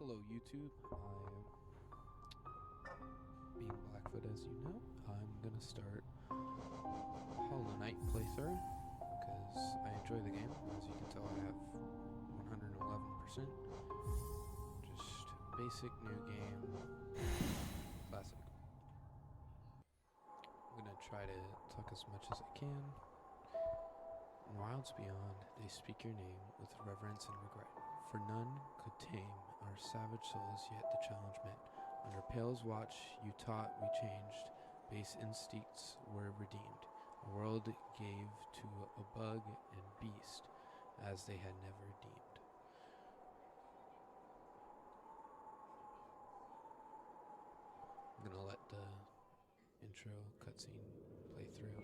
Hello YouTube, being Blackfoot as you know, I'm gonna start Hollow Knight playthrough because I enjoy the game. As you can tell, I have 111%. Just basic new game, classic. I'm gonna try to talk as much as I can. In wilds beyond, they speak your name with reverence and regret. For none could tame our savage souls, yet the challenge met. Under Pale's watch, you taught, we changed. Base instincts were redeemed. A world gave to a bug and beast as they had never deemed. I'm gonna let the intro cutscene play through.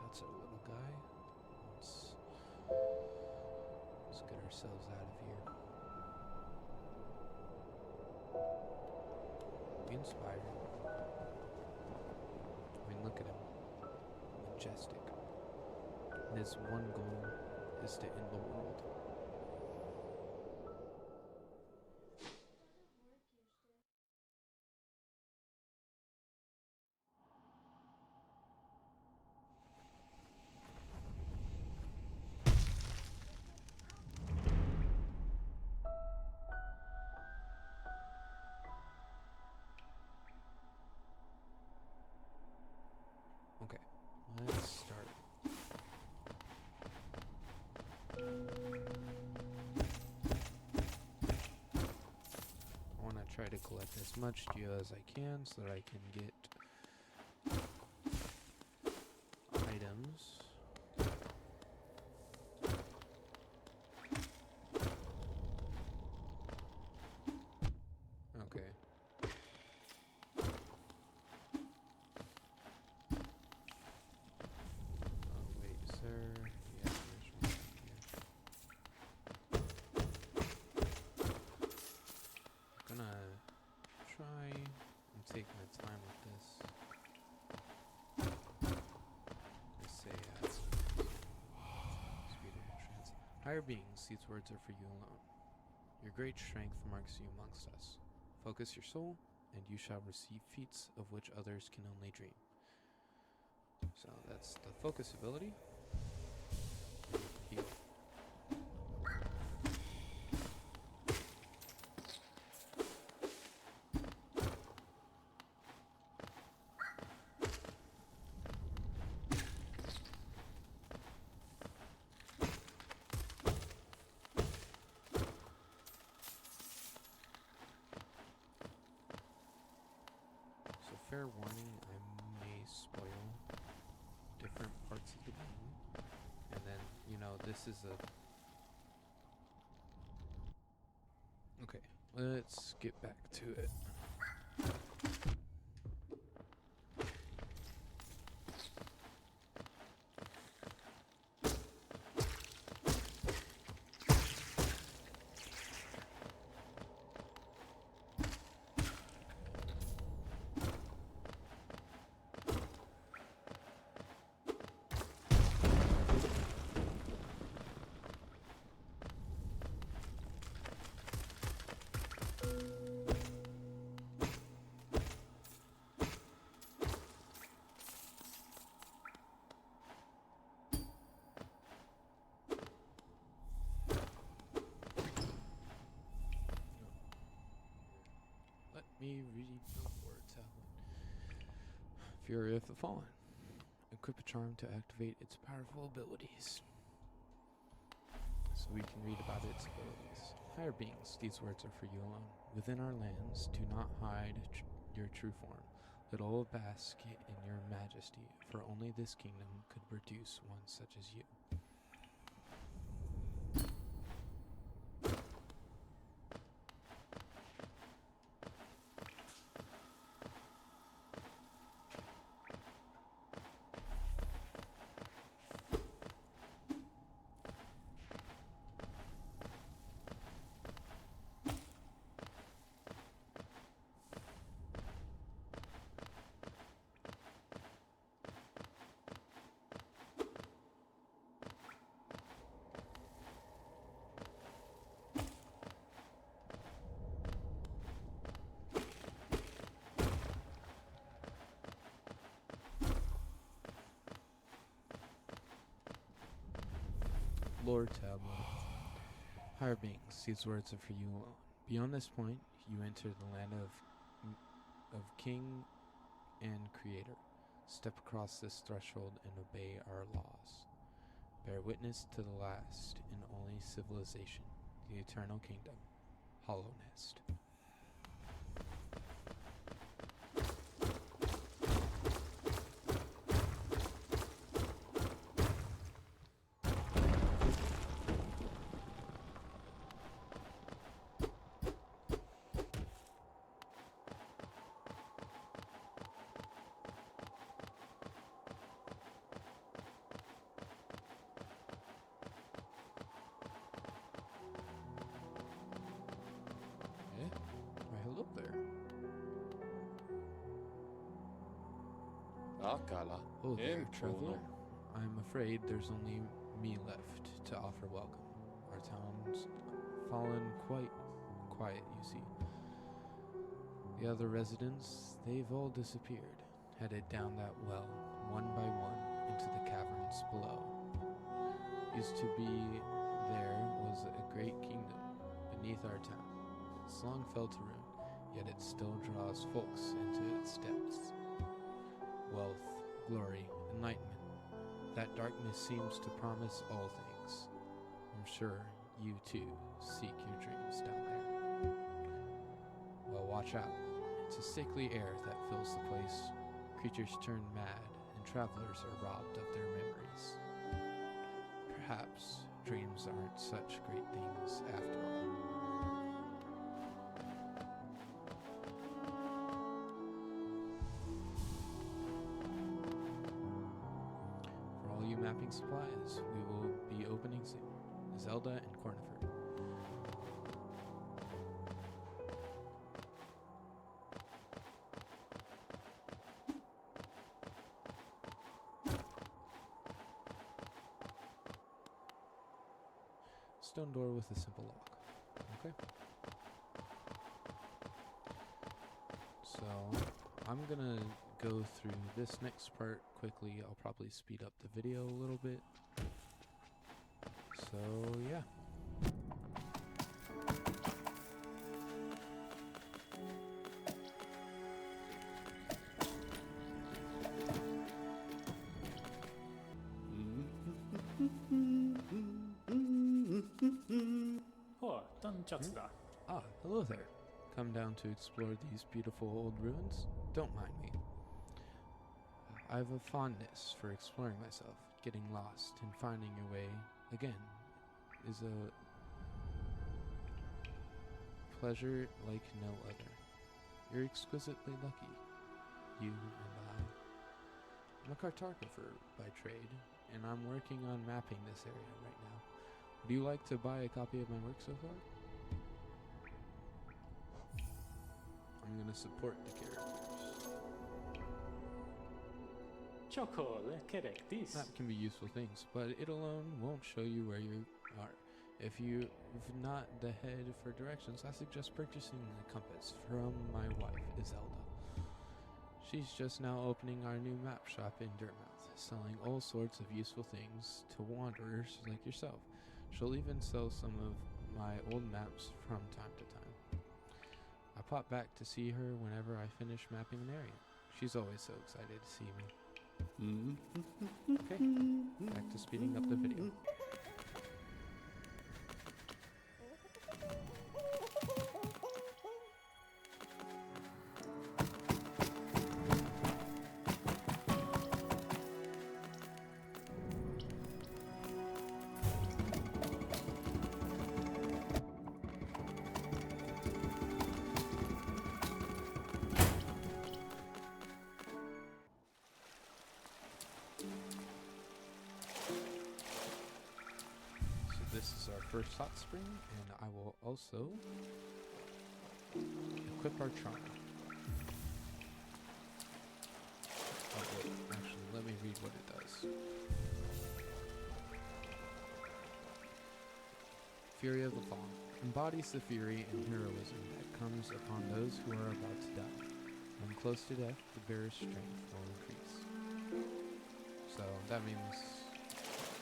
That's our little guy. Let's get ourselves out of here. Be inspired. I mean, look at him. Majestic. And his one goal is to end the world. Okay, let's start. I want to try to collect as much geo as I can so that I can get items. Okay. Oh wait, sir. Yeah, there's one here. I'm gonna try and take my time with this. They say that's speed of entrance. Higher beings, these words are for you alone. Your great strength marks you amongst us. Focus your soul, and you shall receive feats of which others can only dream. So that's the focus ability. Heal. So fair warning, I may spoil different parts of the game. And then, you know, this is a... Okay, let's get back to it. Let me read the word tablet. Fury of the Fallen. Equip a charm to activate its powerful abilities. So we can read about its abilities. Higher beings, these words are for you alone. Within our lands, do not hide your true form. It'll bask in your majesty, for only this kingdom could produce one such as you. Lord Tabla, higher beings, these words are for you alone. Beyond this point, you enter the land of King and Creator. Step across this threshold and obey our laws. Bear witness to the last and only civilization, the eternal kingdom, Hollow Nest. Why, hello there. Akala. Oh there, Impono. traveler. I'm afraid there's only me left to offer welcome. Our town's fallen quite quiet, you see. The other residents, they've all disappeared, headed down that well, one by one, into the caverns below. Used to be there was a great kingdom beneath our town. It's long fell to ruin, yet it still draws folks into its depths. Wealth, glory, enlightenment. That darkness seems to promise all things. I'm sure you too seek your dreams down there. Well, watch out. It's a sickly air that fills the place. Creatures turn mad, and travelers are robbed of their memories. Perhaps dreams aren't such great things after all. For all you mapping supplies, we will be opening soon. Zelda and Corniford. Stone door with a simple lock. Okay. So I'm gonna go through this next part quickly. I'll probably speed up the video a little bit. So yeah. Oh, ダンチャツだ。 Ah, hello there. Come down to explore these beautiful old ruins? Don't mind me. I have a fondness for exploring myself. Getting lost and finding your way again is a pleasure like no other. You're exquisitely lucky. You and I. I'm a cartographer by trade, and I'm working on mapping this area right now. Would you like to buy a copy of my work so far? I'm gonna support the characters. チョコレケレクティス。 Map can be useful things, but it alone won't show you where you are. If you've not the head for directions, I suggest purchasing a compass from my wife, Iselda. She's just now opening our new map shop in Dirtmouth, selling all sorts of useful things to wanderers like yourself. She'll even sell some of my old maps from time to time. I pop back to see her whenever I finish mapping an area. She's always so excited to see me. Okay, back to speeding up the video. first hot spring, and I will also equip our charm. Oh, wait, actually, let me read what it does. Fury of the Fallen embodies the fury and heroism that comes upon those who are about to die. When close to death, the bearer's strength will increase. So that means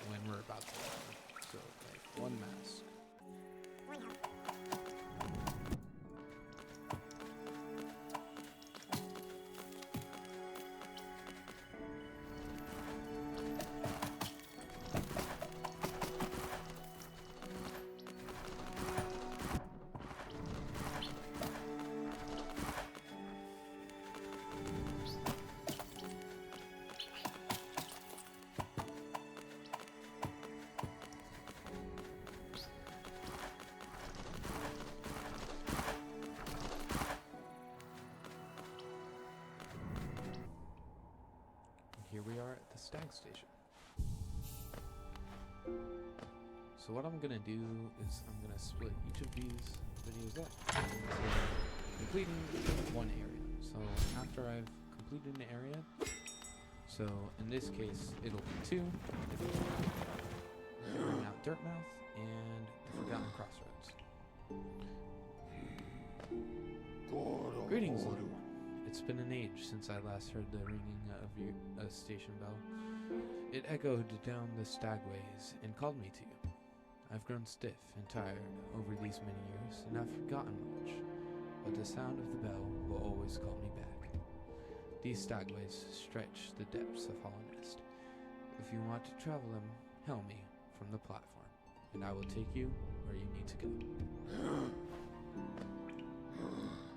when we're about to die. So like one mask. Here we are at the Stag Station. So what I'm gonna do is I'm gonna split each of these videos up into completing one area. So after I've completed an area, so in this case it'll be 2. It'll be Iron Out Dirtmouth and the Forgotten Crossroads. Greetings, little one. It's been an age since I last heard the ringing of your station bell. It echoed down the stagways and called me to you. I've grown stiff and tired over these many years, and I've forgotten much, but the sound of the bell will always call me back. These stagways stretch the depths of Hollownest. If you want to travel them, hail me from the platform, and I will take you where you need to go.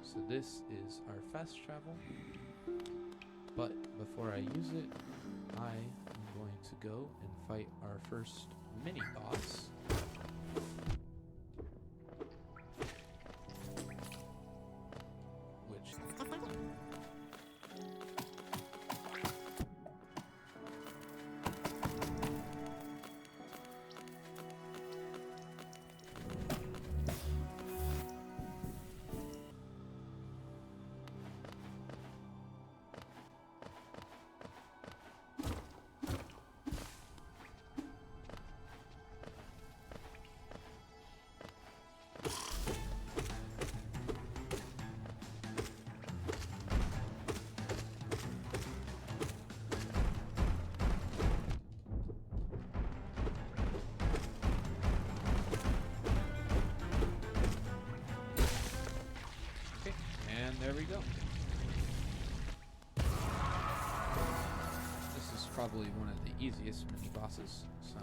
So this is our fast travel, but before I use it, I am going to go and fight our first mini boss. There we go. This is probably one of the easiest mini bosses, so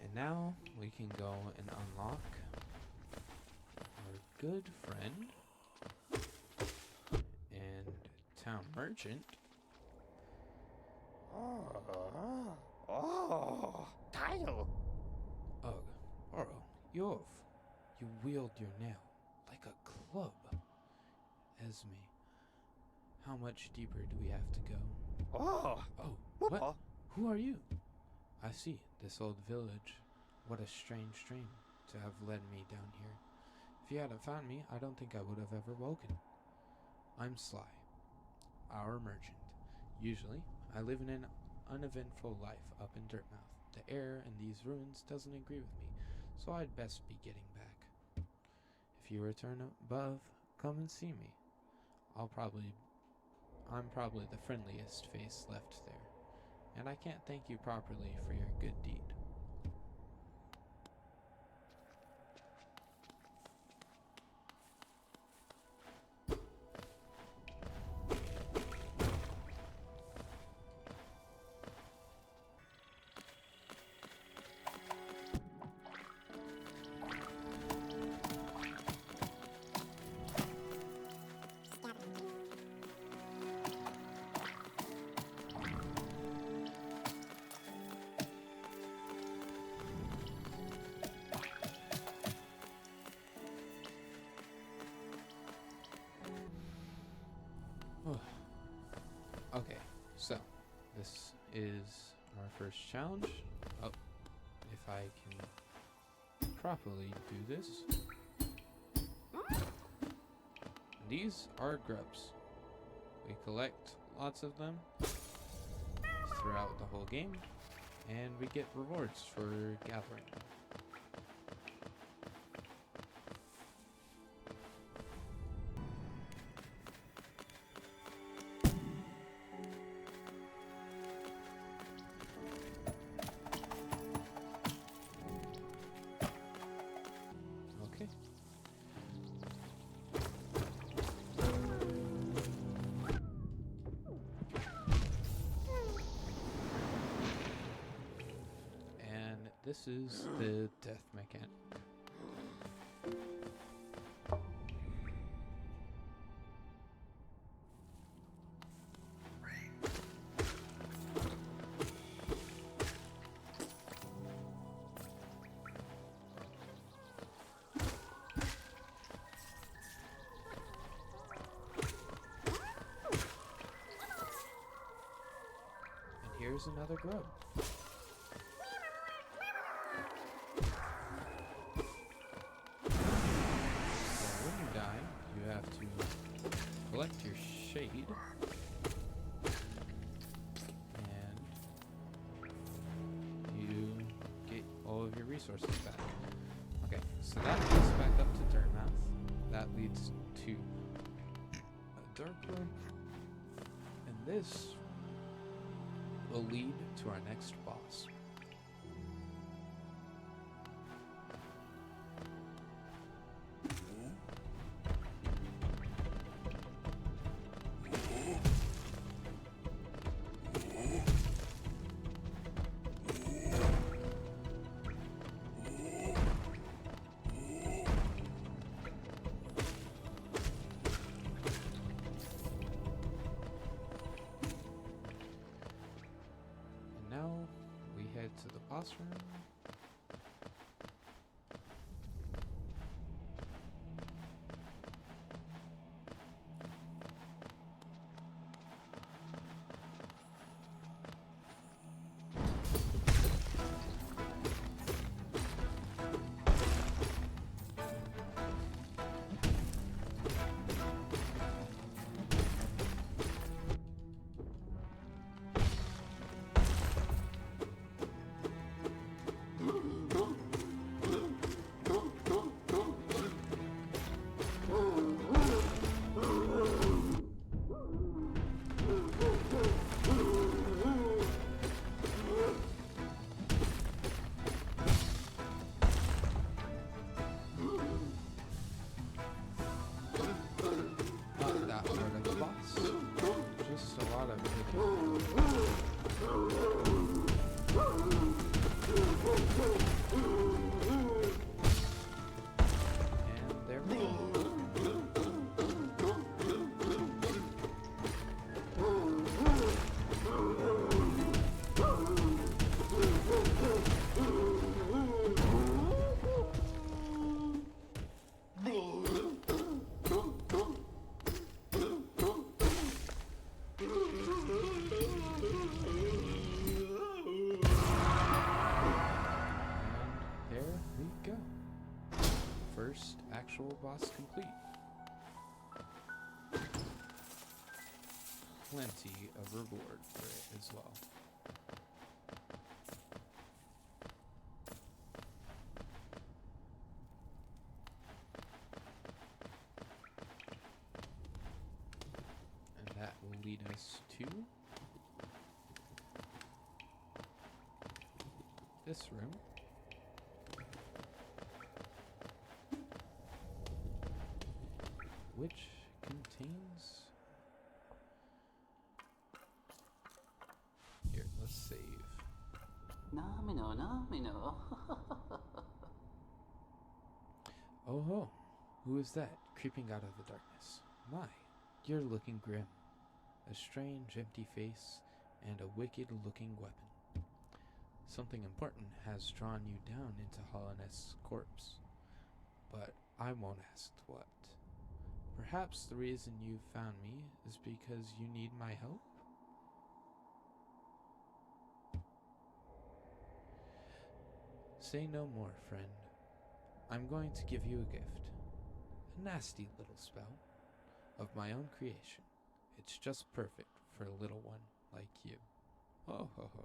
and now we can go and unlock good friend and town merchant. Tile. Ugh, Oro, Yov, you wield your nail like a club. Esme, how much deeper do we have to go? Oh, What? Who are you? I see, this old village. What a strange dream to have led me down here. If you hadn't found me, I don't think I would have ever woken. I'm Sly, our merchant. Usually, I live in an uneventful life up in Dirtmouth. The air in these ruins doesn't agree with me, so I'd best be getting back. If you return above, come and see me. I'm probably the friendliest face left there, and I can't thank you properly for your good deed. Okay, so this is our first challenge. Oh, if I can properly do this. These are grubs. We collect lots of them throughout the whole game, and we get rewards for gathering them. Okay. And this is the death mechanic. And here's another grub. So when you die, you have to collect your shade, and you get all of your resources back. Okay, so that leads back up to Dirtmouth. That leads to a dark room, and this will lead to our next boss. And now we head to the boss room. Not that part of the boss, just a lot of and there we go. And there we go. First actual boss complete. Plenty of reward for it as well. And that will lead us to this room. Which contains... Here, let's save. Namino, namino. Oh ho! Who is that, creeping out of the darkness? My, you're looking grim. A strange, empty face, and a wicked-looking weapon. Something important has drawn you down into Holliness' corpse. But I won't ask what. Perhaps the reason you found me is because you need my help? Say no more, friend. I'm going to give you a gift. A nasty little spell of my own creation. It's just perfect for a little one like you. Ho ho ho.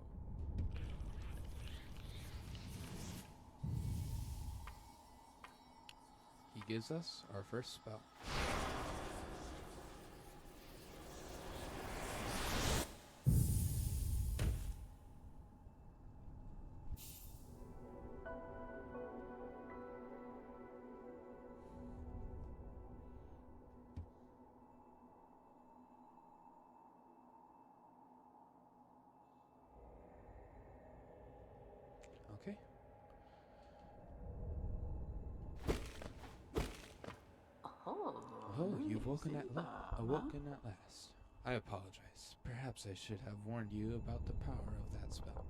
He gives us our first spell. Okay. Oh, you've awoken at last. I apologize. Perhaps I should have warned you about the power of that spell.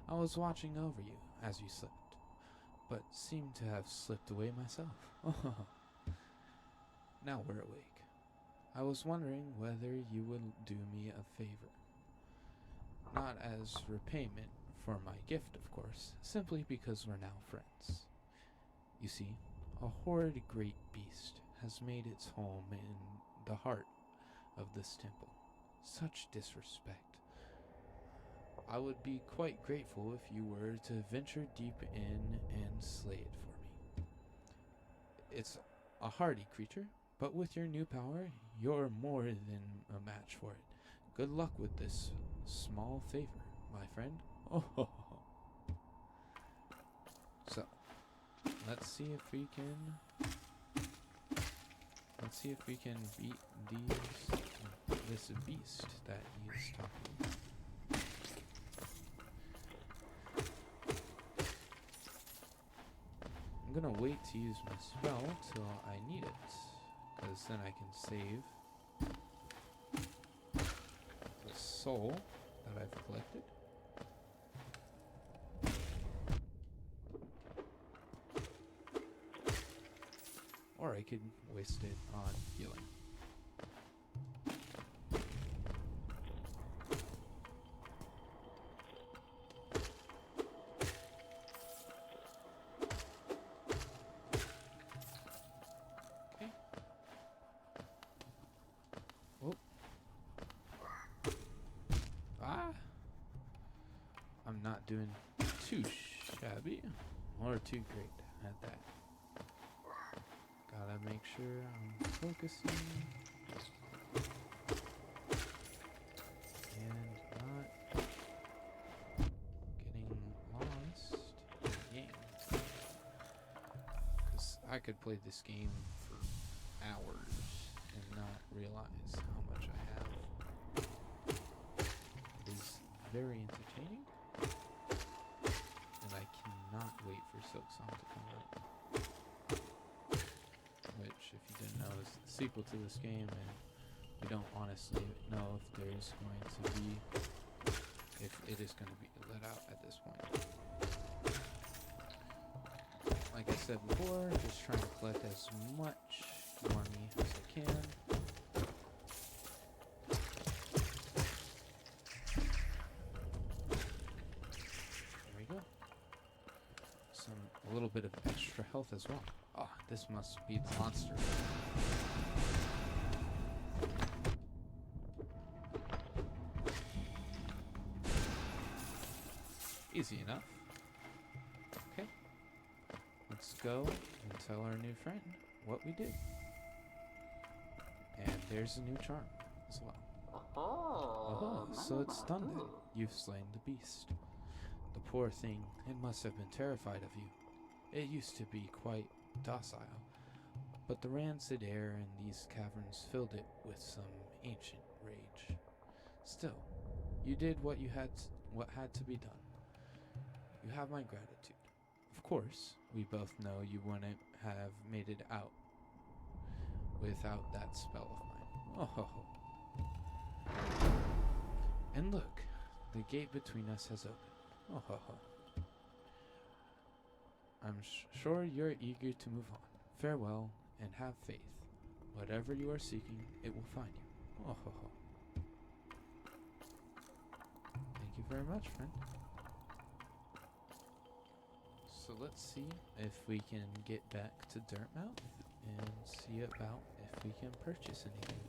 I was watching over you as you slept, but seemed to have slipped away myself. Now we're awake. I was wondering whether you would do me a favor. Not as repayment for my gift, of course, simply because we're now friends. You see, a horrid great beast has made its home in the heart of this temple. Such disrespect. I would be quite grateful if you were to venture deep in and slay it for me. It's a hardy creature, but with your new power, you're more than a match for it. Good luck with this small favor, my friend. Oh. So, let's see if we can beat this beast that he is talking about. I'm gonna wait to use my spell till I need it, because then I can save the soul that I've collected. Or I could waste it on healing. Okay. Oh. I'm not doing too shabby or too great at that. Gotta make sure I'm focusing and not getting lost in the game. Because I could play this game for hours and not realize how much I have. It is very entertaining, and I cannot wait for Silksong to come out. Which, if you didn't know, is the sequel to this game, and we don't honestly know if there's going to be, if it is going to be let out at this point. Like I said before, just trying to collect as much money as I can. There we go. A little bit of extra health as well. Oh, this must be the monster. Easy enough. Okay. Let's go and tell our new friend what we did. And there's a new charm as well. Oh, so it's done then. You've slain the beast. The poor thing, it must have been terrified of you. It used to be quite docile, but the rancid air in these caverns filled it with some ancient rage. Still, you did what had to be done. You have my gratitude. Of course, we both know you wouldn't have made it out without that spell of mine. Oh. And look, the gate between us has opened. Oh. I'm sure you're eager to move on. Farewell, and have faith. Whatever you are seeking, it will find you. Oh ho ho. Thank you very much, friend. So let's see if we can get back to Dirtmouth and see about if we can purchase anything.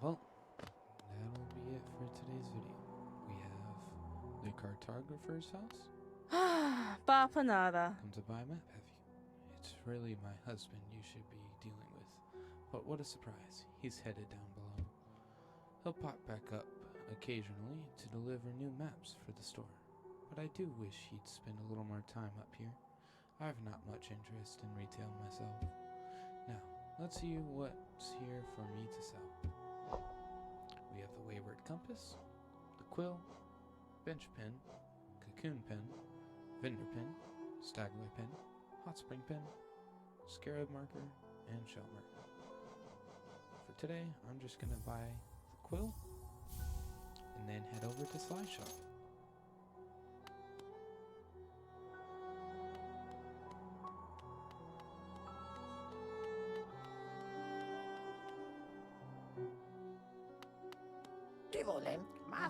Well, that'll be it for today's video. We have the cartographer's house. Bapanada. Come to buy a map, have you? It's really my husband you should be dealing with. But what a surprise, he's headed down below. He'll pop back up occasionally to deliver new maps for the store. But I do wish he'd spend a little more time up here. I have not much interest in retail myself. Now, let's see what's here for me to sell. We have the Wayward Compass, the Quill, Bench Pen, Cocoon Pen, Vendor Pen, Stagway Pen, Hot Spring Pen, Scarab Marker, and Shell Marker. For today, I'm just going to buy the Quill and then head over to Sly Shop.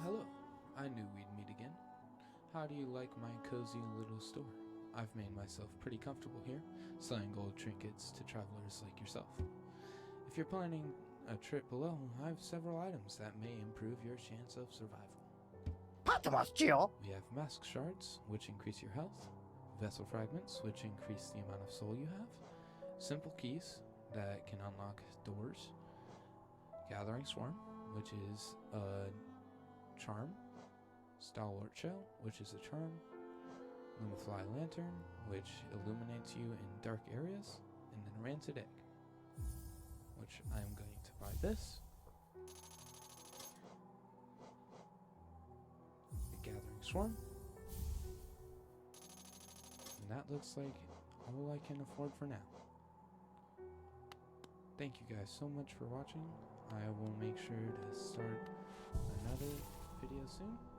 Hello. I knew we'd meet again. How do you like my cozy little store? I've made myself pretty comfortable here, selling gold trinkets to travelers like yourself. If you're planning a trip below, I have several items that may improve your chance of survival. We have mask shards, which increase your health, vessel fragments, which increase the amount of soul you have, simple keys that can unlock doors, gathering swarm, which is a charm, stalwart shell, which is a charm, lumifly lantern, which illuminates you in dark areas, and then rancid egg, which I am going to buy this. The gathering swarm, and that looks like all I can afford for now. Thank you guys so much for watching. I will make sure to start another video soon.